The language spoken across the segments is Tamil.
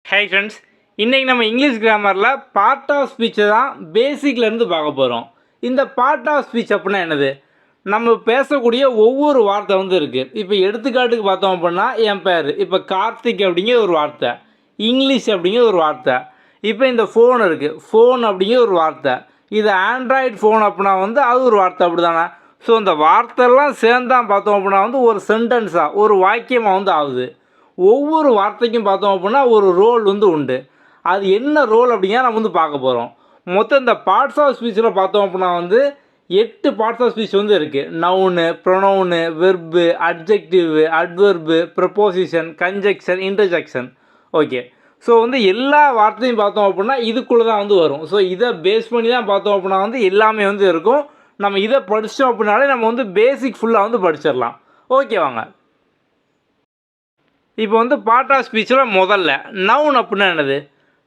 ஹை ஃப்ரெண்ட்ஸ், இன்றைக்கி நம்ம இங்கிலீஷ் கிராமரில் பார்ட் ஆஃப் ஸ்பீச்சை தான் பேசிக்லேருந்து பார்க்க போகிறோம். இந்த பார்ட் ஆஃப் ஸ்பீச் அப்படின்னா என்னது? நம்ம பேசக்கூடிய ஒவ்வொரு வார்த்தை இருக்குது. இப்போ எடுத்துக்காட்டுக்கு பார்த்தோம் அப்படின்னா என் பேர் இப்போ கார்த்திக் அப்படிங்கிற ஒரு வார்த்தை, இங்கிலீஷ் அப்படிங்கிற ஒரு வார்த்தை. இப்போ இந்த ஃபோன் இருக்குது, ஃபோன் அப்படிங்கிற ஒரு வார்த்தை. இது ஆண்ட்ராய்டு ஃபோன் அப்படின்னா அது ஒரு வார்த்தை, அப்படி தானே? ஸோ இந்த வார்த்தைலாம் சேர்ந்தான் பார்த்தோம் அப்படின்னா ஒரு சென்டென்ஸாக ஒரு வாக்கியமாக ஆகுது. ஒவ்வொரு வார்த்தைக்கும் பார்த்தோம் அப்படின்னா ஒரு ரோல் உண்டு. அது என்ன ரோல் அப்படிங்கிற நம்ம பார்க்க போகிறோம். மொத்தம் இந்த பார்ட்ஸ் ஆஃப் ஸ்பீச்சில் பார்த்தோம் அப்படின்னா 8 பார்ட்ஸ் ஆஃப் ஸ்பீச் இருக்குது. Noun, pronoun, verb, adjective, adverb, preposition, conjunction, interjection. Okay, so எல்லா வார்த்தையும் பார்த்தோம் அப்படின்னா இதுக்குள்ளே தான் வரும். ஸோ இதை பேஸ் பண்ணி தான் பார்த்தோம் அப்படின்னா எல்லாமே இருக்கும். நம்ம இதை படித்தோம் அப்படின்னாலே நம்ம பேசிக் ஃபுல்லாக படிச்சிடலாம். ஓகே வாங்க. இப்போ பார்ட் ஆஃப் ஸ்பீச்சில் முதல்ல நவுன் அப்படின்னா என்னது?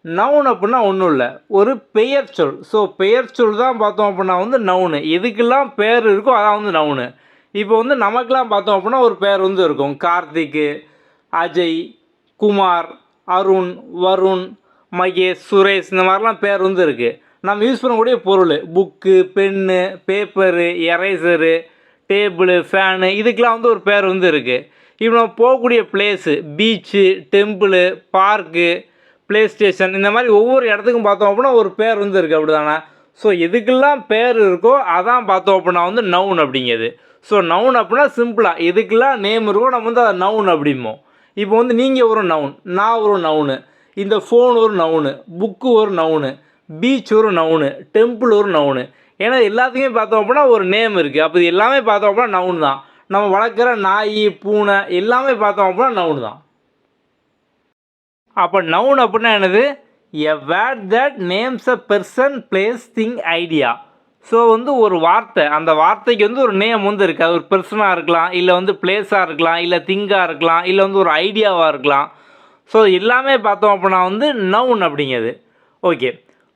நவுன் அப்படின்னா ஒன்றும் இல்லை, ஒரு பெயர் சொல். ஸோ பெயர் சொல் தான் பார்த்தோம் அப்படின்னா நவுனு. எதுக்கெல்லாம் பேர் இருக்கோ அதான் நவுனு. இப்போ நமக்கெல்லாம் பார்த்தோம் அப்படின்னா ஒரு பேர் இருக்கும். கார்த்திக்கு, அஜய், குமார், அருண், வருண், மகேஷ், சுரேஷ், இந்த மாதிரிலாம் பேர் இருக்குது. நம்ம யூஸ் பண்ணக்கூடிய பொருள் book, pen, paper, eraser, table, fan, இதுக்கெலாம் ஒரு பேர் இருக்குது. இப்போ நம்ம போகக்கூடிய place beach, temple, park, play station, இந்த மாதிரி ஒவ்வொரு இடத்துக்கும் பார்த்தோம் அப்படின்னா ஒரு பேர் இருக்குது, அப்படி தானே? ஸோ எதுக்கெல்லாம் பேர் இருக்கோ அதான் பார்த்தோம் அப்படின்னா நவுன் அப்படிங்கிறது. ஸோ நவுன் அப்படின்னா சிம்பிளாக எதுக்கெல்லாம் நேம் இருக்கோ நம்ம அதை நவுன் அப்படிம்போம். இப்போ நீங்கள் ஒரு நவுன், நான் ஒரு நவுனு, இந்த ஃபோன் ஒரு நவுனு, புக்கு ஒரு நவுனு, பீச் ஒரு நவுனு, டெம்பிள் ஒரு நவுனு. ஏன்னா எல்லாத்துக்குமே பார்த்தோம் அப்படின்னா ஒரு நேம் இருக்குது. அப்போ இது எல்லாமே பார்த்தோம் அப்படின்னா நவுன் தான். நம்ம வளர்க்குற நாய், பூனை எல்லாமே பார்த்தோம் அப்படின்னா நவுன் தான். அப்போ நவுன் அப்படின்னா என்னது? எ word that names a person, place, thing, idea. So ஒரு வார்த்தை, அந்த வார்த்தைக்கு ஒரு நேம் இருக்குது. அது ஒரு பெர்சனாக இருக்கலாம், இல்லை பிளேஸாக இருக்கலாம், இல்லை திங்காக இருக்கலாம், இல்லை ஒரு ஐடியாவாக இருக்கலாம். ஸோ எல்லாமே பார்த்தோம் அப்படின்னா நவுன் அப்படிங்கிறது. ஓகே,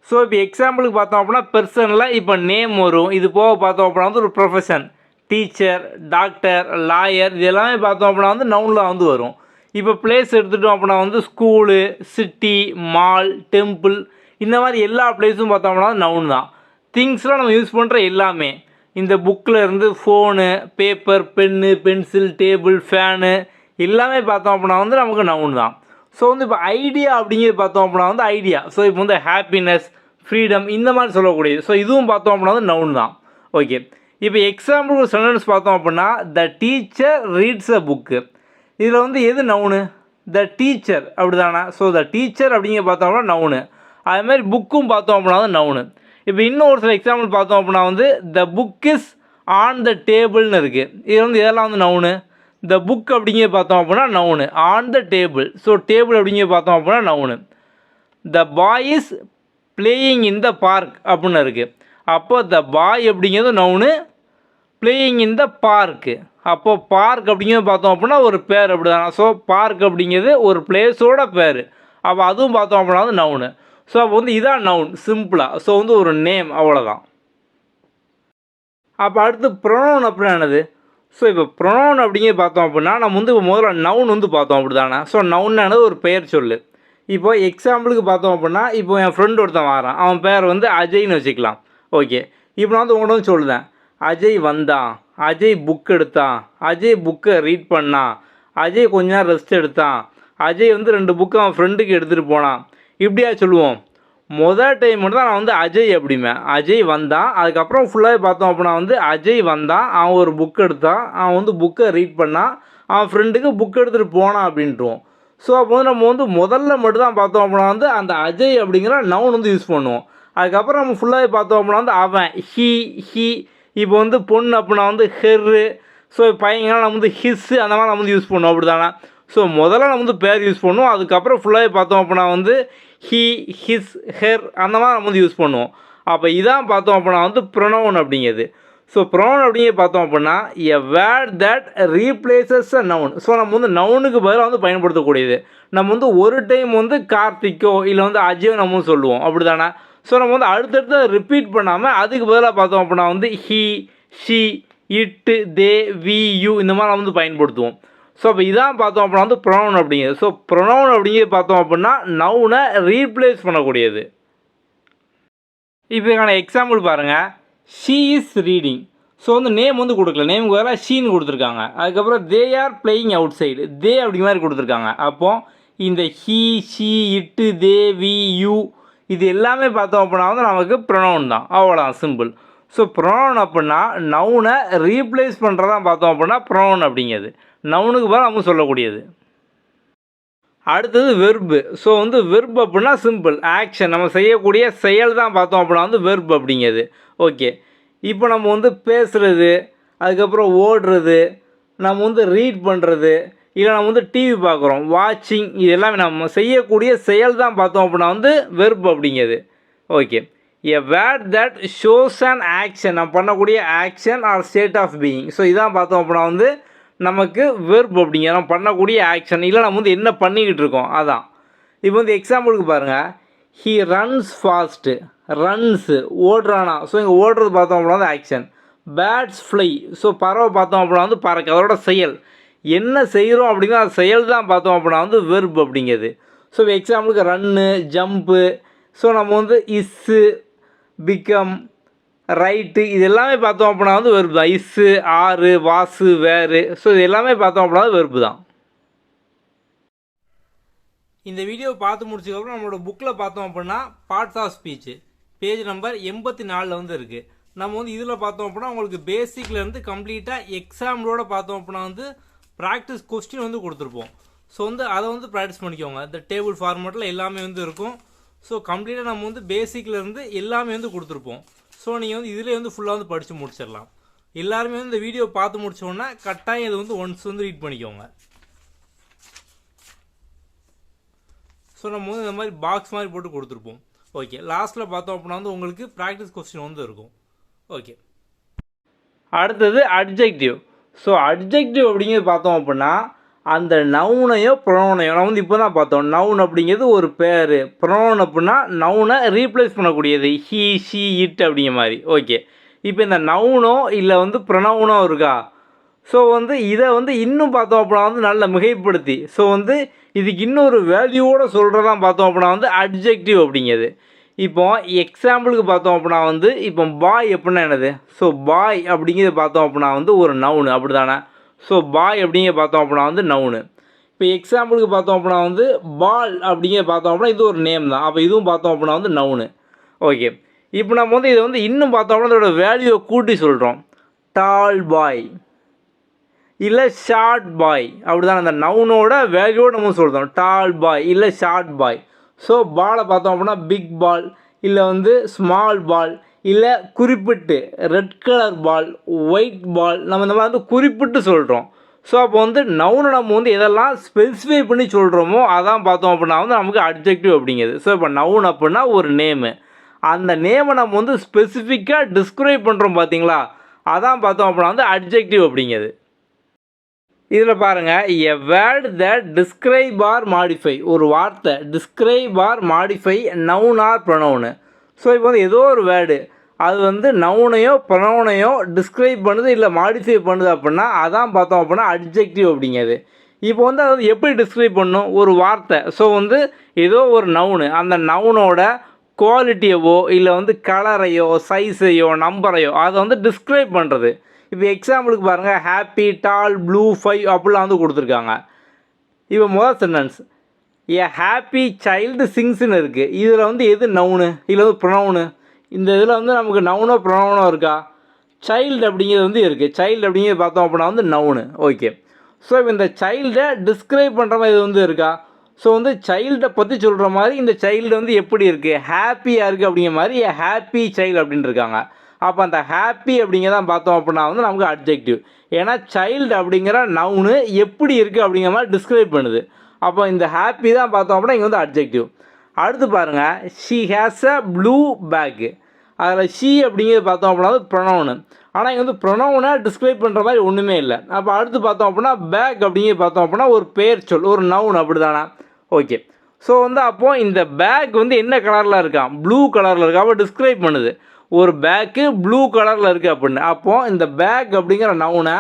ஸோ இப்போ எக்ஸாம்பிளுக்கு பார்த்தோம் அப்படின்னா பெர்சனில் இப்போ நேம் வரும். இது போக பார்த்தோம் அப்படின்னா ஒரு ப்ரொஃபஷன், டீச்சர், டாக்டர், லாயர், இது எல்லாமே பார்த்தோம் அப்படின்னா நவுனில் வரும். இப்போ பிளேஸ் எடுத்துகிட்டோம் அப்படின்னா ஸ்கூலு, சிட்டி, மால், டெம்பிள், இந்த மாதிரி எல்லா பிளேஸும் பார்த்தோம் அப்படின்னா நவுன் தான். திங்ஸ்லாம் நம்ம யூஸ் பண்ணுற எல்லாமே, இந்த புக்கில் இருந்து phone, paper, pen, pencil, table, fan எல்லாமே பார்த்தோம் அப்படின்னா நமக்கு நவுன் தான். ஸோ இப்போ ஐடியா அப்படிங்கிறது பார்த்தோம் அப்படின்னா ஐடியா. ஸோ இப்போ ஹாப்பினஸ், ஃப்ரீடம், இந்த மாதிரி சொல்லக்கூடியது. ஸோ இதுவும் பார்த்தோம் அப்படின்னா நவுன் தான். ஓகே, இப்போ எக்ஸாம்பிள் ஒரு சென்டென்ஸ் பார்த்தோம் அப்படின்னா the teacher reads a book. இதில் எது நவுனு? த டீச்சர், அப்படி தானே? ஸோ த டீச்சர் அப்படிங்கிற பார்த்தோம்னா நவுனு. அதுமாதிரி புக்கும் பார்த்தோம் அப்படின்னா நவுனு. இப்போ இன்னும் ஒரு சில எக்ஸாம்பிள் பார்த்தோம் அப்படின்னா the book is on the டேபிள்னு இருக்குது. இது இதெல்லாம் நவுனு. த புக் அப்படிங்கிற பார்த்தோம் அப்படின்னா noun. On the table, so table அப்படிங்கிற பார்த்தோம் அப்படின்னா noun. The boy is playing in the park அப்படின்னு இருக்குது. அப்போ த பாய் அப்படிங்கிறது noun, playing in the park. அப்போது பார்க் அப்படிங்கிறது பார்த்தோம் அப்படின்னா ஒரு பேர், அப்படி தானே? ஸோ பார்க் அப்படிங்கிறது ஒரு பிளேஸோட பேர். அப்போ அதுவும் பார்த்தோம் அப்படின்னா நவுனு. ஸோ அப்போ இதான் நவுன் சிம்பிளாக. ஸோ ஒரு நேம், அவ்வளோதான். அப்போ அடுத்து ப்ரொனவுன் அப்படின்னா என்னது? ஸோ இப்போ ப்ரொனவுன் அப்படிங்கிறது பார்த்தோம் அப்படின்னா நம்ம முதல்ல நவுன் பார்த்தோம், அப்படி தானே? ஸோ நவுன்னானது ஒரு பெயர் சொல்லு. இப்போ எக்ஸாம்பிளுக்கு பார்த்தோம் அப்படின்னா இப்போ என் ஃப்ரெண்டு ஒருத்தன் வரான், அவன் பேர் அஜய்னு வச்சுக்கலாம். ஓகே, இப்போ நான் உங்கள்கிட்ட சொல்லுதேன், அஜய் வந்தான், அஜய் புக் எடுத்தான், அஜய் புக்கை ரீட் பண்ணான், அஜய் கொஞ்ச நேரம் ரெஸ்ட் எடுத்தான், அஜய் 2 புக்கு அவன் ஃப்ரெண்டுக்கு எடுத்துகிட்டு போனான், இப்படியா சொல்லுவோம். மொதல் டைம் மட்டும் தான் நான் அஜய் அப்படிமே. அஜய் வந்தான், அதுக்கப்புறம் ஃபுல்லாகவே பார்த்தோம் அப்படின்னா அஜய் வந்தான், அவன் ஒரு புக் எடுத்தான், அவன் புக்கை ரீட் பண்ணான், அவன் ஃப்ரெண்டுக்கு புக் எடுத்துகிட்டு போனான் அப்படின்ட்டுருவோம். ஸோ அப்போ நம்ம முதல்ல மட்டும் தான் பார்த்தோம் அப்படின்னா அந்த அஜய் அப்படிங்கிற நவுன் யூஸ் பண்ணுவோம். அதுக்கப்புறம் நம்ம ஃபுல்லாகவே பார்த்தோம் அப்படின்னா அவன், ஹி. இப்போ பொண்ணு அப்படின்னா ஹெர்ரு. ஸோ பையங்களாம் நம்ம ஹிஸ்ஸு, அந்த மாதிரி நம்ம யூஸ் பண்ணுவோம், அப்படி தானே? ஸோ முதல்ல நம்ம பேர் யூஸ் பண்ணுவோம், அதுக்கப்புறம் ஃபுல்லாகவே பார்த்தோம் அப்படின்னா ஹி, ஹிஸ், ஹெர், அந்த மாதிரி நம்ம யூஸ் பண்ணுவோம். அப்போ இதான் பார்த்தோம் அப்படின்னா ப்ரொனவுன் அப்படிங்கிறது. ஸோ ப்ரொனவுன் அப்படிங்கிறது பார்த்தோம் அப்படின்னா எ word that replaces a noun. So நம்ம நவுனுக்கு பதிலாக பயன்படுத்தக்கூடியது. நம்ம ஒரு டைம் கார்த்திக்கோ இல்லை அஜயோ நம்ம சொல்லுவோம், அப்படி தானே? ஸோ நம்ம அடுத்தடுத்து ரிப்பீட் பண்ணாமல் அதுக்கு பதிலாக பார்த்தோம் அப்படின்னா ஹி, ஷி, இட்டு, தே, வி, யூ, இந்த மாதிரி நம்ம பயன்படுத்துவோம். ஸோ அப்போ இதான் பார்த்தோம் அப்படின்னா வந்து ப்ரொனவுன் அப்படிங்கிறது. ஸோ ப்ரொனவுன் அப்படிங்கிறது பார்த்தோம் அப்படின்னா நவுனை ரீப்ளேஸ் பண்ணக்கூடியது. இப்போ இதுக்கான எக்ஸாம்பிள் பாருங்கள். She is reading. ஸோ வந்து நேம் வந்து கொடுக்கல, நேமுக்கு வேறு ஷீன்னு கொடுத்துருக்காங்க. அதுக்கப்புறம் they are playing outside, they அப்படிங்கிற மாதிரி கொடுத்துருக்காங்க. அப்போது இந்த ஹீ, ஷீ, இட்டு, தே, வி, யூ இது எல்லாமே பார்த்தோம் அப்படின்னா வந்து நமக்கு ப்ரொனவுன் தான். அவ்வளோதான், சிம்பிள். ஸோ ப்ரொனவுன் அப்படின்னா நவுனை ரீப்ளேஸ் பண்ணுறதான் பார்த்தோம் அப்படின்னா ப்ரொனவுன் அப்படிங்கிறது. நவுனுக்கு பதிலாக நம்ம சொல்லக்கூடியது. அடுத்தது வெர்பு. ஸோ வந்து வெர்ப் அப்படின்னா சிம்பிள் ஆக்ஷன், நம்ம செய்யக்கூடிய செயல் தான் பார்த்தோம் அப்படின்னா வந்து வெர்ப் அப்படிங்கிறது. ஓகே, இப்போ நம்ம வந்து பேசுகிறது, அதுக்கப்புறம் ஓடுறது, நம்ம வந்து ரீட் பண்ணுறது, இல்லை நம்ம வந்து டிவி பார்க்குறோம், வாட்சிங், இது எல்லாமே நம்ம செய்யக்கூடிய செயல் தான் பார்த்தோம் அப்படின்னா வந்து வெர்ப் அப்படிங்கிறது. Okay, a word that shows an action, நம்ம பண்ணக்கூடிய action or state of being. So இதான் பார்த்தோம் அப்படின்னா வந்து நமக்கு வெர்ப் அப்படிங்க, நம்ம பண்ணக்கூடிய ஆக்ஷன், இல்லை நம்ம வந்து என்ன பண்ணிக்கிட்டு இருக்கோம் அதான். இப்போ வந்து எக்ஸாம்பிளுக்கு பாருங்கள். ஹீ ரன்ஸ் ஃபாஸ்ட்டு, ரன்ஸு ஓடுறானா. ஸோ இங்கே ஓடுறது பார்த்தோம் அப்படின்னா வந்து ஆக்ஷன். பேர்ட்ஸ் ஃப்ளை, ஸோ பறவை பார்த்தோம் அப்படின்னா வந்து பறக்க, அதோட செயல் என்ன செய்கிறோம் அப்படின்னா அந்த செயல் தான் பார்த்தோம் அப்படின்னா வந்து வெர்ப் அப்படிங்கிறது. ஸோ எக்ஸாம்பிளுக்கு ரன்னு, ஜம்ப்பு, ஸோ நம்ம வந்து இஸ்ஸு, பிகம், ரைட்டு, இது எல்லாமே பார்த்தோம் அப்படின்னா வந்து வெர்பு தான். இஸ்ஸு, ஆறு, வாசு, வேறு, ஸோ இது எல்லாமே பார்த்தோம் அப்படின்னா வெர்பு தான். இந்த வீடியோவை பார்த்து முடிச்சதுக்கப்புறம் நம்மளோட புக்கில் பார்த்தோம் அப்படின்னா parts of speech page number 84 வந்து இருக்குது. நம்ம வந்து இதில் பார்த்தோம் அப்படின்னா உங்களுக்கு பேசிக்லேருந்து கம்ப்ளீட்டாக எக்ஸாம்களோட பார்த்தோம் அப்படின்னா வந்து ப்ராக்டிஸ் கொஸ்டின் வந்து கொடுத்துருப்போம். ஸோ வந்து அதை வந்து ப்ராக்டிஸ் பண்ணிக்கோங்க. இந்த டேபிள் ஃபார்மேட்டில் எல்லாமே வந்து இருக்கும். ஸோ கம்ப்ளீட்டாக நம்ம வந்து பேசிக்லேருந்து எல்லாமே வந்து கொடுத்துருப்போம். ஸோ நீங்கள் வந்து இதிலே வந்து ஃபுல்லாக வந்து படித்து முடிச்சிடலாம். எல்லாருமே வந்து இந்த வீடியோ பார்த்து முடிச்சோன்னா கட்டாயம் இது வந்து ஒன்ஸ் வந்து ரீட் பண்ணிக்கோங்க. ஸோ நம்ம வந்து இந்த மாதிரி பாக்ஸ் மாதிரி போட்டு கொடுத்துருப்போம். ஓகே, லாஸ்ட்டில் பார்த்தோம் அப்படின்னா வந்து உங்களுக்கு ப்ராக்டிஸ் கொஸ்டின் வந்து இருக்கும். ஓகே, அடுத்தது அட்ஜெக்டிவ். ஸோ அட்ஜெக்டிவ் அப்படிங்கிறது பார்த்தோம் அப்படின்னா அந்த நவுனையோ ப்ரொனவுனையோ நம்ம வந்து இப்போ தான் பார்த்தோம். நவுன் அப்படிங்கிறது ஒரு பேர், ப்ரொனவுன் அப்படின்னா நவுனை ரீப்ளேஸ் பண்ணக்கூடியது. ஹீ, ஷீ, இட் அப்படிங்கிற மாதிரி. ஓகே, இப்போ இந்த நவுனோ இல்லை வந்து ப்ரொனவுனோ இருக்கா. ஸோ வந்து இதை வந்து இன்னும் பார்த்தோம் அப்படின்னா வந்து நல்ல மிகைப்படுத்தி, ஸோ வந்து இதுக்கு இன்னொரு வேல்யூவோடு சொல்கிறதான் பார்த்தோம் அப்படின்னா வந்து அட்ஜெக்டிவ் அப்படிங்கிறது. இப்போ எக்ஸாம்பிளுக்கு பார்த்தோம் அப்படின்னா வந்து இப்போ பாய் அப்படின்னா என்னது. ஸோ பாய் அப்படிங்கிறது பார்த்தோம் அப்படின்னா வந்து ஒரு நவுனு, அப்படி தானே. ஸோ பாய் அப்படிங்கிற பார்த்தோம் அப்படின்னா வந்து நவுனு. இப்போ எக்ஸாம்பிளுக்கு பார்த்தோம் அப்படின்னா வந்து பால் அப்படிங்கிற பார்த்தோம் அப்படின்னா இது ஒரு நேம் தான். அப்போ இதுவும் பார்த்தோம் அப்படின்னா வந்து நவுனு. ஓகே, இப்போ நம்ம வந்து இதை வந்து இன்னும் பார்த்தோம் அப்படின்னா இதோட வேல்யூவை கூட்டி சொல்கிறோம். டால் பாய் இல்லை ஷார்ட் பாய், அப்படி தான் அந்த நவுனோட வேல்யூவோடு நம்ம சொல்கிறோம். டால் பாய் இல்லை ஷார்ட் பாய். ஸோ பாலை பார்த்தோம் அப்படின்னா பிக் பால், இல்லை வந்து ஸ்மால் பால், இல்லை குறிப்பிட்டு red colour ball, white ball, நம்ம இந்த மாதிரி வந்து குறிப்பிட்டு சொல்கிறோம். ஸோ அப்போ வந்து நவுனை நம்ம வந்து எதெல்லாம் ஸ்பெசிஃபை பண்ணி சொல்கிறோமோ அதான் பார்த்தோம் அப்படின்னா வந்து நமக்கு அட்ஜெக்டிவ் அப்படிங்கிறது. ஸோ இப்போ நவுன் அப்படின்னா ஒரு நேமு, அந்த நேமை நம்ம வந்து ஸ்பெசிஃபிக்காக டிஸ்கிரைப் பண்ணுறோம் பார்த்தீங்களா, அதான் பார்த்தோம் அப்படின்னா வந்து அட்ஜெக்டிவ் அப்படிங்கிறது. இதில் பாருங்கள், a word that describe or modify, ஒரு வார்த்தை describe or modify noun or pronoun. So இப்போ வந்து ஏதோ ஒரு வேர்டு அது வந்து நவுனையோ ப்ரொனவுனையோ டிஸ்கிரைப் பண்ணுது இல்லை மாடிஃபை பண்ணுது அப்படின்னா அதான் பார்த்தோம் அப்படின்னா அட்ஜெக்டிவ் அப்படிங்கிறது. இப்போ வந்து அதை வந்து எப்படி டிஸ்கிரைப் பண்ணணும், ஒரு வார்த்தை. ஸோ வந்து ஏதோ ஒரு நவுனு, அந்த நவுனோட குவாலிட்டியவோ இல்லை வந்து கலரையோ சைஸையோ நம்பரையோ அதை வந்து டிஸ்கிரைப் பண்ணுறது. இப்போ எக்ஸாம்பிளுக்கு பாருங்கள், ஹாப்பி, டால், ப்ளூ, 5 அப்படிலாம் வந்து கொடுத்துருக்காங்க. இப்போ முதல் சென்டென்ஸ் ஏ ஹாப்பி சைல்டு சிங்ஸ்ன்னு இருக்குது. இதில் வந்து எது நவுனு இல்லை வந்து ப்ரொனவுனு. இந்த இதில் வந்து நமக்கு நவுனோ ப்ரொனவுனோ இருக்கா. சைல்டு அப்படிங்கிறது வந்து இருக்குது. சைல்டு அப்படிங்கிறது பார்த்தோம் அப்படின்னா வந்து நவுனு. ஓகே, ஸோ இப்போ இந்த சைல்டை டிஸ்கிரைப் பண்ணுற மாதிரி இது வந்து இருக்கா. ஸோ வந்து சைல்டை பற்றி சொல்கிற மாதிரி இந்த சைல்டு வந்து எப்படி இருக்குது, ஹாப்பியாக இருக்குது அப்படிங்கிற மாதிரி ஹாப்பி சைல்டு அப்படின்னு இருக்காங்க. அப்போ அந்த ஹாப்பி அப்படிங்கிறதான் பார்த்தோம் அப்படின்னா வந்து நமக்கு அட்ஜெக்டிவ். ஏன்னா சைல்டு அப்படிங்கிற நவுனு எப்படி இருக்குது அப்படிங்கிற மாதிரி டிஸ்கிரைப் பண்ணுது. அப்போ இந்த ஹாப்பி தான் பார்த்தோம் அப்படின்னா இங்கே வந்து அட்ஜெக்டிவ். அடுத்து பாருங்கள், she has a blue bag. அதில் ஷீ அப்படிங்கிறது பார்த்தோம் அப்படின்னா வந்து ப்ரொனவுனு. ஆனால் இங்கே வந்து ப்ரொனவுனை டிஸ்கிரைப் பண்ணுற மாதிரி ஒன்றுமே இல்லை. அப்போ அடுத்து பார்த்தோம் அப்படின்னா பேக் அப்படிங்கிறது பார்த்தோம் அப்படின்னா ஒரு பேர் சொல், ஒரு நவுன், அப்படி தானே. ஓகே, ஸோ வந்து அப்போது இந்த பேக் வந்து என்ன கலரில் இருக்கான், ப்ளூ கலரில் இருக்கா. அப்போ டிஸ்கிரைப் பண்ணுது ஒரு பேக்கு ப்ளூ கலரில் இருக்குது அப்படின்னு. அப்போது இந்த பேக் அப்படிங்கிற நவுனை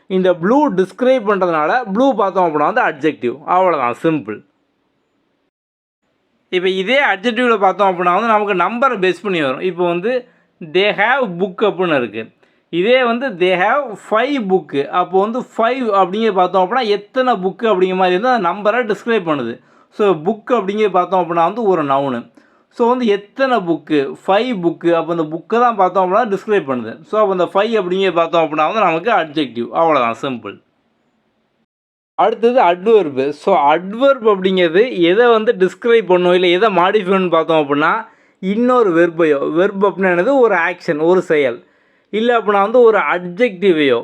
இந்த ப்ளூ டிஸ்கிரைப் பண்ணுறதுனால ப்ளூ பார்த்தோம் அப்படின்னா வந்து அட்ஜெக்டிவ். அவ்வளோதான், சிம்பிள். இப்போ இதே அட்ஜெக்டிவில் பார்த்தோம் அப்படின்னா வந்து நமக்கு நம்பரை பேஸ் பண்ணி வரும். இப்போ வந்து தே ஹேவ் புக் அப்படின்னு இருக்குது. இதே வந்து தே ஹேவ் 5 புக்கு. அப்போ வந்து 5 அப்படிங்கிற பார்த்தோம் அப்படின்னா எத்தனை புக்கு அப்படிங்கிற மாதிரி இருந்தால் அந்த நம்பரை டிஸ்கிரைப் பண்ணுது. ஸோ புக் அப்படிங்கிற பார்த்தோம் அப்படின்னா வந்து ஒரு நவுனு. ஸோ வந்து எத்தனை புக்கு, 5 புக்கு. அப்போ அந்த புக்கை தான் பார்த்தோம் அப்படின்னா டிஸ்கிரைப் பண்ணுது. ஸோ அப்போ அந்த 5 அப்படிங்கிற பார்த்தோம் அப்படின்னா வந்து நமக்கு அட்ஜெக்டிவ். அவ்வளோதான், சிம்பிள். அடுத்தது அட்வெர்பு. ஸோ அட்வெர்ப் அப்படிங்கிறது எதை வந்து டிஸ்கிரைப் பண்ணும் இல்லை எதை மாடிஃபை பண்ணு பார்த்தோம் அப்படின்னா இன்னொரு வெர்பையோ, வெர்ப் அப்படின்னா என்னது, ஒரு ஆக்ஷன், ஒரு செயல், இல்லை அப்படின்னா வந்து ஒரு அட்ஜெக்டிவையோ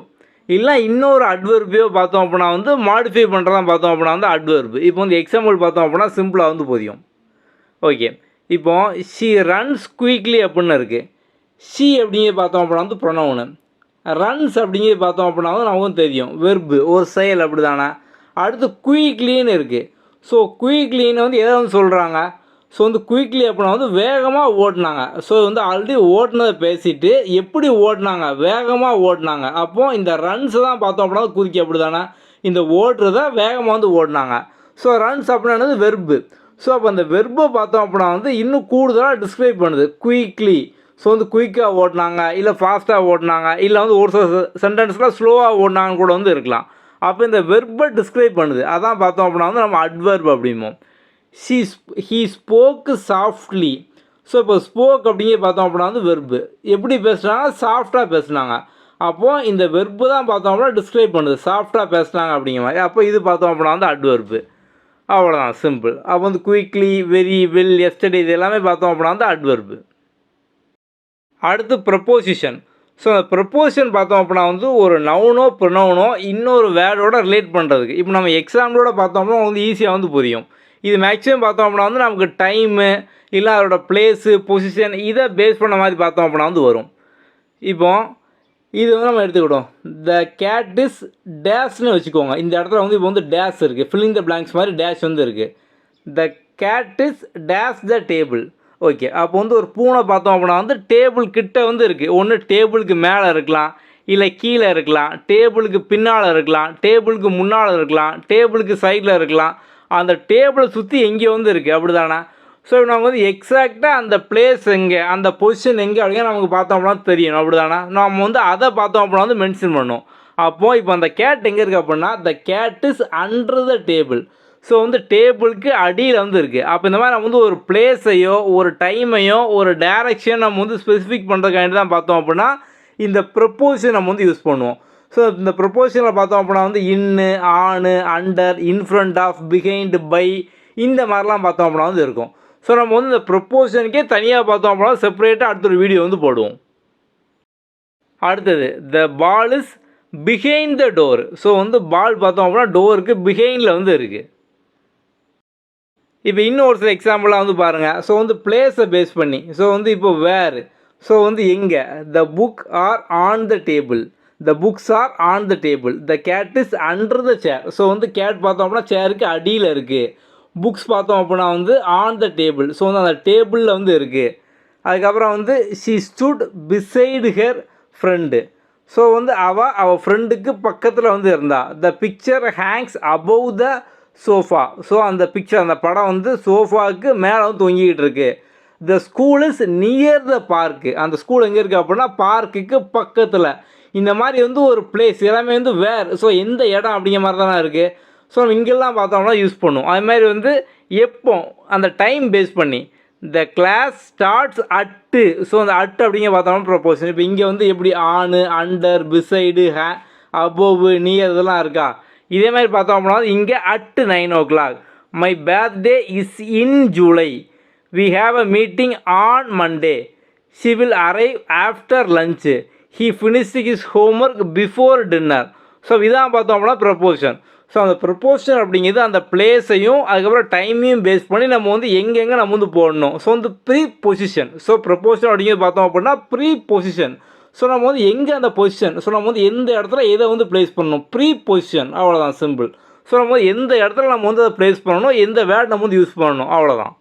இல்லை இன்னொரு அட்வெர்பையோ பார்த்தோம் அப்படின்னா வந்து மாடிஃபை பண்ணுறதான் பார்த்தோம் அப்படின்னா வந்து அட்வெர்பு. இப்போ வந்து எக்ஸாம்பிள் பார்த்தோம் அப்படின்னா சிம்பிளாக வந்து புரியும். ஓகே, இப்போ ஷி ரன்ஸ் குயிக்லி அப்படின்னு இருக்குது. ஷி அப்படிங்கிறது பார்த்தோம் அப்படின்னா வந்து ப்ரொனவுனு. ரன்ஸ் அப்படிங்கிறது பார்த்தோம் அப்படின்னா வந்து நமக்கும் தெரியும், வெர்பு, ஒரு செயல், அப்படி தானே. அடுத்து குயிக்லின்னு இருக்குது. ஸோ குயிக்லின்னு வந்து எதை வந்து சொல்கிறாங்க, ஸோ வந்து குயிக்லி அப்படின்னா வந்து வேகமாக ஓட்டினாங்க. ஸோ வந்து ஆல்ரெடி ஓட்டினதை பேசிட்டு எப்படி ஓட்டினாங்க, வேகமாக ஓட்டினாங்க. அப்போது இந்த ரன்ஸை தான் பார்த்தோம் அப்படின்னா குதிக்கி, அப்படி தானே. இந்த ஓட்டுறத வேகமாக வந்து ஓட்டினாங்க. ஸோ ரன்ஸ் அப்படின்னா வெர்பு. ஸோ அப்போ அந்த வெர்பை பார்த்தோம் அப்படின்னா வந்து இன்னும் கூடுதலாக டிஸ்கிரைப் பண்ணுது, குயிக்லி. ஸோ வந்து குயிக்காக ஓட்டினாங்க, இல்லை ஃபாஸ்ட்டாக ஓட்டினாங்க, இல்லை வந்து ஒரு சில சென்டென்ஸ்லாம் ஸ்லோவாக ஓட்டினாங்கன்னு கூட வந்து இருக்கலாம். அப்போ இந்த வெர்பை டிஸ்கிரைப் பண்ணுது. அதான் பார்த்தோம் அப்படின்னா வந்து நம்ம அட்வெர்ப் அப்படிம்போம். He spoke softly. ஸோ இப்போ ஸ்போக் அப்படிங்கிற பார்த்தோம் அப்படின்னா வந்து வெர்பு. எப்படி பேசுனாங்க, சாஃப்டாக பேசுனாங்க. அப்போது இந்த வெர்பு தான் பார்த்தோம் அப்படின்னா டிஸ்கிரைப் பண்ணுது, சாஃப்டாக பேசுனாங்க அப்படிங்கிற மாதிரி. அப்போ இது பார்த்தோம் அப்படின்னா வந்து அட்வெர்பு. அவ்வளோதான், சிம்பிள். அப்போ வந்து குயிக்லி, வெரி, வில், எஸ்டர்டே இது எல்லாமே பார்த்தோம் அப்படின்னா வந்து அட்வெர்பு. அடுத்து ப்ரப்போசிஷன். ஸோ அந்த ப்ரப்போசிஷன் பார்த்தோம் அப்படின்னா வந்து ஒரு நவுனோ ப்ரொனவுனோ இன்னொரு வேர்டோட ரிலேட் பண்ணுறதுக்கு. இப்போ நம்ம எக்ஸாம்பிளோட பார்த்தோம்னா வந்து ஈஸியாக வந்து புரியும். இது மேக்ஸிமம் பார்த்தோம் அப்படின்னா வந்து நமக்கு டைமு இல்லை அதோட பிளேஸு, பொசிஷன் இதை பேஸ் பண்ண மாதிரி பார்த்தோம் அப்படின்னா வந்து வரும். இப்போ இது வந்து நம்ம எடுத்துக்கிட்டோம், த கேட் இஸ் டேஷ்னு வச்சுக்கோங்க. இந்த இடத்துல வந்து இப்போ வந்து டேஷ் இருக்குது, ஃபில்லிங் த பிளாங்க்ஸ் மாதிரி டேஷ் வந்து இருக்குது. The cat is dash the table. Okay, அப்போ வந்து ஒரு பூனை பார்த்தோம் அப்படின்னா வந்து டேபிள் கிட்ட வந்து இருக்குது. ஒன்று டேபிளுக்கு மேலே இருக்கலாம், இல்லை கீழே இருக்கலாம், டேபிளுக்கு பின்னால் இருக்கலாம், டேபிளுக்கு முன்னால் இருக்கலாம், டேபிளுக்கு சைடில் இருக்கலாம். அந்த டேபிளை சுற்றி எங்கே வந்து இருக்குது, அப்படி தானே. ஸோ நம்ம வந்து எக்ஸாக்டாக அந்த பிளேஸ் எங்கே, அந்த பொசிஷன் எங்கே அப்படிங்கிற நமக்கு பார்த்தோம் அப்படின்னா தெரியணும், அப்படி தானே. நம்ம வந்து அதை பார்த்தோம் அப்படின்னா வந்து மென்ஷன் பண்ணோம். அப்போது இப்போ அந்த கேட் எங்கே இருக்குது அப்படின்னா the cat is under the table. So வந்து டேபிளுக்கு அடியில் வந்து இருக்குது. அப்போ இந்த மாதிரி நம்ம வந்து ஒரு பிளேஸையோ ஒரு டைமையோ ஒரு டைரக்ஷன் நம்ம வந்து ஸ்பெசிஃபிக் பண்ணுறதுக்காண்டி தான் பார்த்தோம் அப்படின்னா இந்த ப்ரப்போசிஷன் நம்ம வந்து யூஸ் பண்ணுவோம். ஸோ இந்த ப்ரப்போசிஷனில் பார்த்தோம் அப்படின்னா வந்து in, on, under, in front of, behind, by இந்த மாதிரிலாம் பார்த்தோம் அப்படின்னா வந்து இருக்கும். ஸோ நம்ம வந்து இந்த ப்ரப்போசிஷனுக்கே தனியாக பார்த்தோம் அப்படின்னா செப்பரேட்டாக அடுத்த ஒரு வீடியோ வந்து போடுவோம். அடுத்தது the ball is behind the door. So வந்து பால் பார்த்தோம் அப்படின்னா டோருக்கு பிஹைண்டில் வந்து இருக்குது. இப்போ இன்னும் ஒரு சில எக்ஸாம்பிளாக வந்து பாருங்கள். ஸோ வந்து பிளேஸை பேஸ் பண்ணி, ஸோ வந்து இப்போ வேர், ஸோ வந்து எங்கே, the book are on the table, the books are on the table, the cat is under the chair. So வந்து கேட் பார்த்தோம் அப்படின்னா சேருக்கு அடியில் இருக்குது. புக்ஸ் பார்த்தோம் அப்படின்னா வந்து ஆன் த டேபிள், ஸோ வந்து அந்த டேபிளில் வந்து இருக்குது. அதுக்கப்புறம் வந்து she stood beside her friend. So வந்து அவள் ஃப்ரெண்டுக்கு பக்கத்தில் வந்து இருந்தா. The picture Hanks above the sofa. So அந்த பிக்சர், அந்த படம் வந்து சோஃபாவுக்கு மேலே வந்து தொங்கிக்கிட்டு இருக்கு. The school is near the park. அந்த ஸ்கூல் எங்கே இருக்குது அப்படின்னா பார்க்குக்கு பக்கத்தில். இந்த மாதிரி வந்து ஒரு பிளேஸ் எல்லாமே வந்து வேர், ஸோ எந்த இடம் அப்படிங்கிற மாதிரி தானே இருக்குது. ஸோ நம்ம இங்கெல்லாம் பார்த்தோம்னா யூஸ் பண்ணுவோம். அதுமாதிரி வந்து எப்போ அந்த டைம் பேஸ் பண்ணி the class starts at. So அந்த அட்டு அப்படிங்கிற பார்த்தோம்னா ப்ரொப்போஷன். இப்போ இங்கே வந்து எப்படி on, under, beside, above, near இதெல்லாம் இருக்கா. இதே மாதிரி பார்த்தோம் அப்படின்னா இங்கே at 9 o'clock. My birthday is in July. We have a meeting on Monday. She will arrive after lunch. He finished his homework before dinner. So இதான் பார்த்தோம் அப்படின்னா ப்ரப்போஷன். ஸோ அந்த ப்ரப்போஷன் அப்படிங்கிறது அந்த பிளேஸையும் அதுக்கப்புறம் டைமையும் பேஸ் பண்ணி நம்ம வந்து எங்கெங்கே நம்ம வந்து போடணும். ஸோ வந்து ப்ரீ பொசிஷன். ஸோ ப்ரப்போஷன் அப்படிங்கிறது பார்த்தோம் அப்படின்னா ப்ரீ பொசிஷன். ஸோ நம்ம வந்து எங்கே அந்த பொசிஷன், ஸோ நம்ம வந்து எந்த இடத்துல எதை வந்து ப்ளேஸ் பண்ணணும், ப்ரீ பொசிஷன். அவ்வளோதான், சிம்பிள். ஸோ நம்ம வந்து எந்த இடத்துல நம்ம வந்து அதை ப்ளேஸ் பண்ணணும், எந்த வேர்ட் நம்ம வந்து யூஸ் பண்ணணும், அவ்வளோதான்.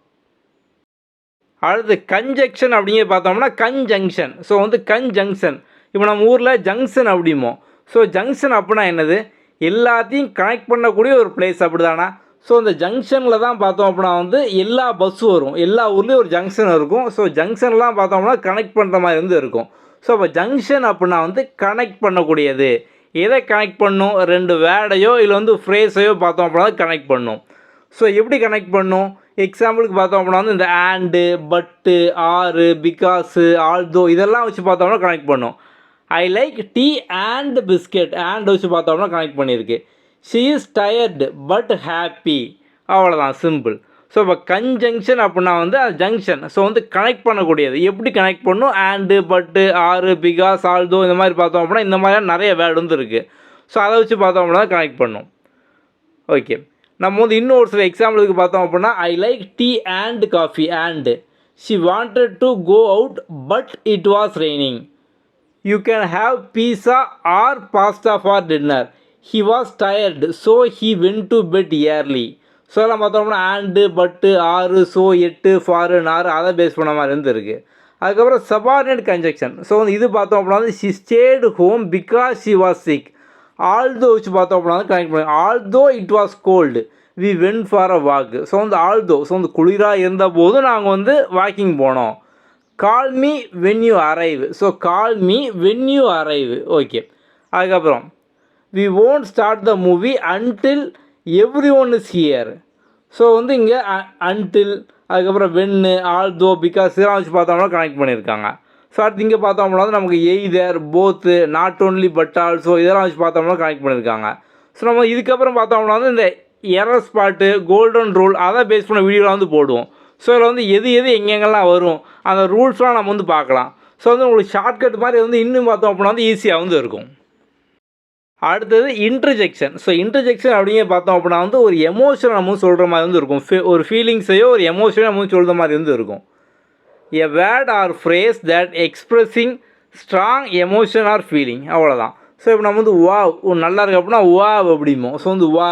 அடுத்து கன்ஜெக்ஷன் அப்படிங்கிறது பார்த்தோம்னா கன்ஜங்ஷன். ஸோ வந்து கன்ஜங்ஷன். இப்போ நம்ம ஊரில் ஜங்ஷன் அப்படிமோ. ஸோ ஜங்ஷன் அப்படின்னா என்னது, எல்லாத்தையும் கனெக்ட் பண்ணக்கூடிய ஒரு பிளேஸ் அப்படி தானே. ஸோ இந்த ஜங்ஷனில் தான் பார்த்தோம் அப்படின்னா வந்து எல்லா பஸ்ஸும் வரும், எல்லா ஊர்லேயும் ஒரு ஜங்ஷன் இருக்கும். ஸோ ஜங்ஷன்லாம் பார்த்தோம்னா கனெக்ட் பண்ணுற மாதிரி வந்து இருக்கும். ஸோ அப்போ ஜங்ஷன் அப்படின்னா வந்து கனெக்ட் பண்ணக்கூடியது. எதை கனெக்ட் பண்ணும், 2 வேர்டையோ இல்லை வந்து ஃப்ரேஸையோ பார்த்தோம் அப்படின்னா கனெக்ட் பண்ணும். ஸோ எப்படி கனெக்ட் பண்ணும், எக்ஸாம்பிளுக்கு பார்த்தோம் அப்படின்னா வந்து இந்த ஆண்டு, பட்டு, ஆறு, பிகாஸு, ஆல்தோ இதெல்லாம் வச்சு பார்த்தோம்னா கனெக்ட் பண்ணும். ஐ like tea and biscuit, and வச்சு பார்த்தோம்னா கனெக்ட் பண்ணியிருக்கு. She is tired but happy, அவ்வளோதான், சிம்பிள். ஸோ இப்போ கன்ஜங்ஷன் அப்படின்னா வந்து அது ஜங்ஷன். ஸோ வந்து கனெக்ட் பண்ணக்கூடியது. எப்படி கனெக்ட் பண்ணும், ஆண்டு, பட்டு, ஆறு, பிகாஸ், ஆல்தோ இந்த மாதிரி பார்த்தோம் அப்படின்னா இந்த மாதிரியான நிறைய வேர்டு வந்து இருக்குது. ஸோ அதை வச்சு பார்த்தோம் அப்படின்னா கனெக்ட் பண்ணும். ஓகே, நம்ம வந்து இன்னொரு சில எக்ஸாம்பிளுக்கு பார்த்தோம் அப்படின்னா I like tea and coffee and she wanted to go out but it was raining. You can have pizza or pasta for dinner. He was tired so he went to bed early. So எல்லாம் பார்த்தோம்னா ஆண்டு, பட்டு, ஆறு, ஸோ, 8, ஃபாரு, நாறு அதை பேஸ் பண்ண மாதிரி வந்து இருக்குது. அதுக்கப்புறம் சபார்டினேட் கன்ஜெக்ஷன். ஸோ வந்து இது பார்த்தோம் அப்படின்னா வந்து she stayed home because she was sick. Although வச்சு பார்த்தோம் அப்படின்னா வந்து கனெக்ட் பண்ணி although it was cold we went for a walk. So வந்து ஆல்தோ, ஸோ வந்து குளிராக இருந்த போதும் நாங்கள் வந்து வாக்கிங் போனோம். Call me when you arrive. So call me when you arrive. Okay, அதுக்கப்புறம் we won't start the movie until everyone is here. So வந்து இங்கே அன்டில், அதுக்கப்புறம் வென்னு, ஆல்தோ, பிகாஸ் இதெல்லாம் வச்சு பார்த்தோம்னா கனெக்ட் பண்ணியிருக்காங்க. ஸோ அடுத்து இங்கே பார்த்தோம்னா வந்து நமக்கு எய்தர், போத்து, நாட் ஓன்லி பட் ஆல்சோ இதெல்லாம் வச்சு பார்த்தோம்னா கனெக்ட் பண்ணியிருக்காங்க. ஸோ நம்ம இதுக்கப்புறம் பார்த்தோம்னா வந்து இந்த எரர் ஸ்பாட்டு, கோல்டன் ரூல் அதை பேஸ் பண்ண வீடியோலாம் வந்து போடுவோம். ஸோ இதில் வந்து எது எது எங்கெங்கெல்லாம் வரும் அந்த ரூல்ஸ்லாம் நம்ம வந்து பார்க்கலாம். ஸோ வந்து உங்களுக்கு ஷார்ட்கட் மாதிரி வந்து இன்னும் பார்த்தோம் அப்படின்னா வந்து ஈஸியாக வந்து இருக்கும். அடுத்தது இன்டர்ஜெக்ஷன். ஸோ இன்டர்ஜெக்ஷன் அப்படிங்க பார்த்தோம் அப்படின்னா வந்து ஒரு எமோஷனை நம்ம சொல்கிற மாதிரி வந்து இருக்கும். ஒரு ஃபீலிங்ஸையோ ஒரு எமோஷனை நம்ம சொல்கிற மாதிரி வந்து இருக்கும். எ word R phrase that expressing strong emotion are feeling, அவ்வளோதான். ஸோ இப்போ நம்ம வந்து வாவ் நல்லா இருக்குது அப்படின்னா வாவ் அப்படிமோ. ஸோ வந்து வா,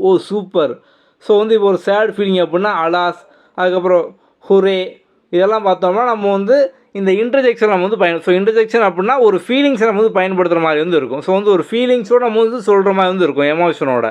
ஓ சூப்பர். ஸோ வந்து இப்போ ஒரு சேட் ஃபீலிங் அப்படின்னா அலாஸ், அதுக்கப்புறம் ஹுரே இதெல்லாம் பார்த்தோம்னா நம்ம வந்து இந்த இன்டர்ஜெக்ஷன் நம்ம வந்து ஸோ இன்டர்ஜெக்ஷன் அப்படின்னா ஒரு ஃபீலிங்ஸை நம்ம வந்து பயன்படுத்துகிற மாதிரி வந்து இருக்கும். ஸோ வந்து ஒரு ஃபீலிங்ஸோடு நம்ம வந்து சொல்கிற மாதிரி வந்து இருக்கும் எமோஷனோட.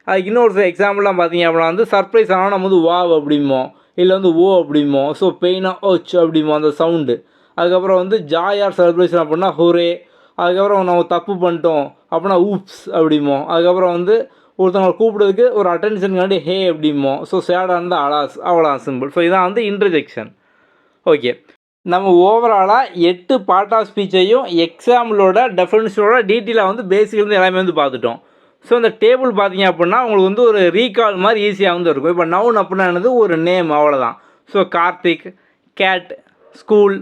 அதுக்கு இன்னொரு எக்ஸாம்பிள்லாம் பார்த்தீங்க அப்படின்னா வந்து சர்ப்ரைஸ் ஆனால் நம்ம வந்து வாவ் அப்படிமோ, இல்லை வந்து ஓ அப்படிமோ. ஸோ பெயினாக ஓச் அப்படிமோ அந்த சவுண்டு. அதுக்கப்புறம் வந்து ஜாய் ஆர் சர்ப்ரைஸ் அப்படின்னா ஹுரே. அதுக்கப்புறம் நம்ம தப்பு பண்ணிட்டோம் அப்படின்னா ஊப்ஸ் அப்படிமோ. அதுக்கப்புறம் வந்து ஒருத்தவங்களை கூப்பிடுறதுக்கு ஒரு அட்டென்ஷனுக்காண்டி ஹே அப்படிமோ. ஸோ சேடாக இருந்தால் அலாஸ், அவ்வளோதான், சிம்பிள். ஸோ இதான் வந்து இன்டர்ஜெக்ஷன். ஓகே, நம்ம ஓவராலாக 8 பார்ட் ஆஃப் ஸ்பீச்சையும் எக்ஸாம்பிளோட டெஃபினிஷனோட டீட்டெயிலாக வந்து பேசிக்லேருந்து எல்லாமே வந்து பார்த்துட்டோம். ஸோ இந்த டேபிள் பார்த்தீங்க அப்படின்னா உங்களுக்கு வந்து ஒரு ரீகால் மாதிரி ஈஸியாக வந்து இருக்கும். இப்போ நவுன் அப்படின்னா என்னது, ஒரு நேம், அவ்வளோதான். So Karthik, cat, school,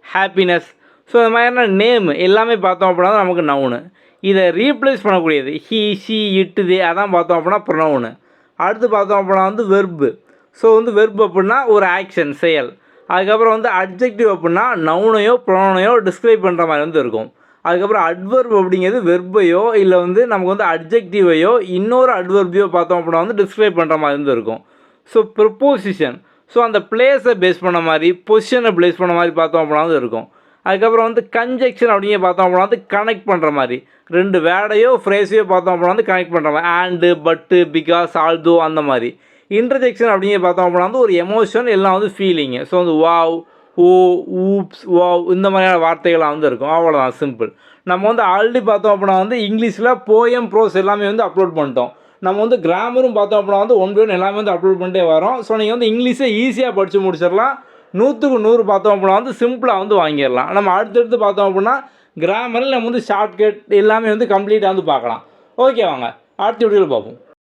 happiness. So இந்த மாதிரியான நேம் எல்லாமே பார்த்தோம் அப்படின்னா நமக்கு நவுனு. இதை ரீப்ளேஸ் பண்ணக்கூடியது ஹீ, ஷி, இட்டு, தே அதான் பார்த்தோம் அப்படின்னா ப்ரொனவுனு. அடுத்து பார்த்தோம் அப்படின்னா வந்து வெர்பு. ஸோ வந்து வெர்பு அப்படின்னா ஒரு ஆக்ஷன், செயல். அதுக்கப்புறம் வந்து அட்ஜெக்டிவ் அப்படின்னா நவுனையோ ப்ரொனவுனையோ டிஸ்கிரைப் பண்ணுற மாதிரி வந்து இருக்கும். அதுக்கப்புறம் அட்வர்ப் அப்படிங்கிறது வெர்பையோ இல்லை வந்து நமக்கு வந்து அட்ஜெக்டிவையோ இன்னொரு அட்வர்பையோ பார்த்தோம் அப்படின்னா வந்து டிஸ்கிரைப் பண்ணுற மாதிரி வந்து இருக்கும். ஸோ ப்ரொப்போசிஷன், ஸோ அந்த பிளேஸை பேஸ் பண்ண மாதிரி, பொசிஷனை பேஸ் பண்ண மாதிரி பார்த்தோம் அப்படின்னா வந்து இருக்கும். அதுக்கப்புறம் வந்து கன்ஜெக்ஷன் அப்படிங்க பார்த்தோம் அப்படின்னா வந்து கனெக்ட் பண்ணுற மாதிரி, 2 வேர்டையோ ஃப்ரேஸையோ பார்த்தோம் அப்படின்னா வந்து கனெக்ட் பண்ணுற மாதிரி, ஆண்டு, பட்டு, பிகாஸ், ஆல்தோ அந்த மாதிரி. இன்டர்ஜெக்ஷன் அப்படிங்க பார்த்தோம் அப்படின்னா வந்து ஒரு எமோஷன், எல்லாம் வந்து ஃபீலிங்கு. ஸோ வந்து வாவ், ஓ, ஊப்ஸ், வாவ் இந்த மாதிரியான வார்த்தைகள்லாம் வந்து இருக்கும், அவ்வளோதான், சிம்பிள். நம்ம வந்து ஆல்ரெடி பார்த்தோம் அப்படின்னா வந்து இங்கிலீஷில் போயம், ப்ரோஸ் எல்லாமே வந்து அப்லோட் பண்ணிட்டோம். நம்ம வந்து கிராமரும் பார்த்தோம் அப்படின்னா வந்து 1 by 1 எல்லாமே வந்து அப்லோட் பண்ணிட்டே வரோம். ஸோ நீங்கள் வந்து இங்கிலீஷை ஈஸியாக படித்து முடிச்சிடலாம். 100க்கு 100 பார்த்தோம் அப்படின்னா வந்து சிம்பிளாக வந்து வாங்கிடலாம். நம்ம அடுத்தடுத்து பார்த்தோம் அப்படின்னா கிராமரில் நம்ம வந்து ஷார்ட்கட் எல்லாமே வந்து கம்ப்ளீட்டாக வந்து பார்க்கலாம். ஓகே, வாங்க அடுத்த வீடியோவில் பார்ப்போம்.